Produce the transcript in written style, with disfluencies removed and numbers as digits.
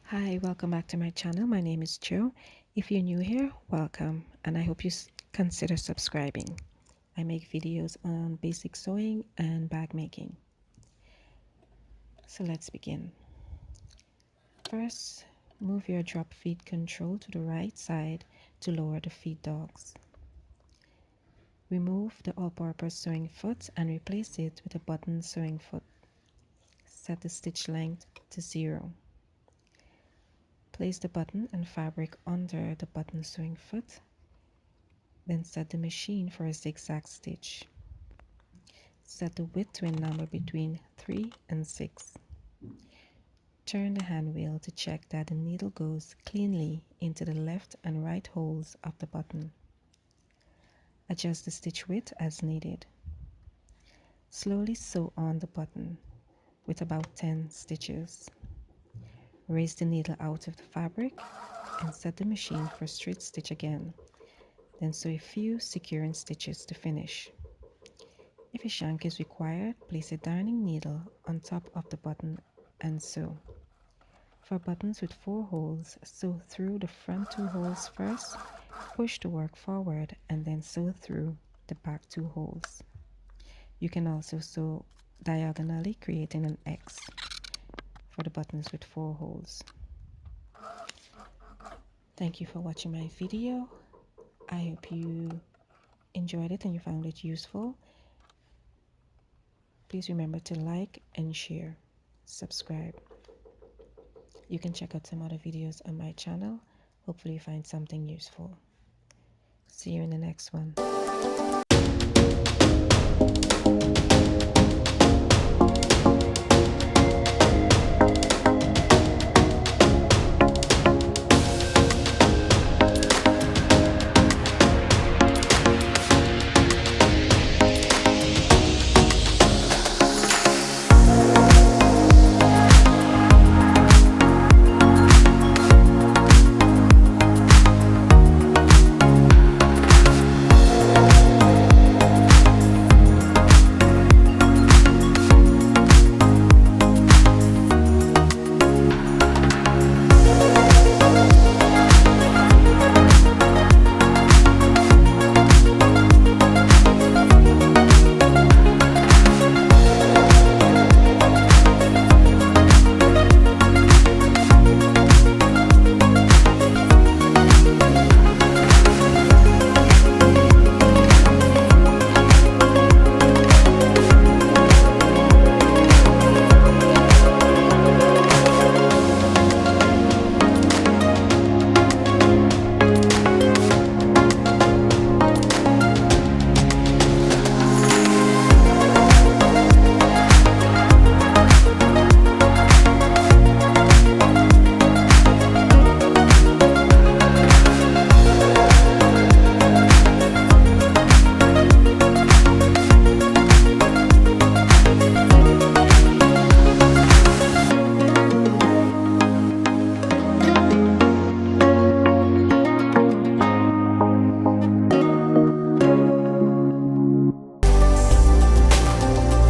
Hi, welcome back to my channel. My name is Joe. If you're new here, welcome, and I hope you consider subscribing. I make videos on basic sewing and bag making. So let's begin. First, move your drop feed control to the right side to lower the feed dogs. Remove the all-purpose sewing foot and replace it with a button sewing foot. Set the stitch length to 0. Place the button and fabric under the button sewing foot. Then set the machine for a zigzag stitch. Set the width to a number between 3 and 6. Turn the hand wheel to check that the needle goes cleanly into the left and right holes of the button. Adjust the stitch width as needed. Slowly sew on the button with about 10 stitches. Raise the needle out of the fabric and set the machine for straight stitch again. Then sew a few securing stitches to finish. If a shank is required, place a darning needle on top of the button and sew. For buttons with 4 holes, sew through the front 2 holes first, push the work forward, and then sew through the back 2 holes. You can also sew diagonally, creating an X for the buttons with 4 holes. Thank you for watching my video. I hope you enjoyed it and you found it useful. Please remember to like and share. Subscribe. You can check out some other videos on my channel. Hopefully you find something useful. See you in the next one.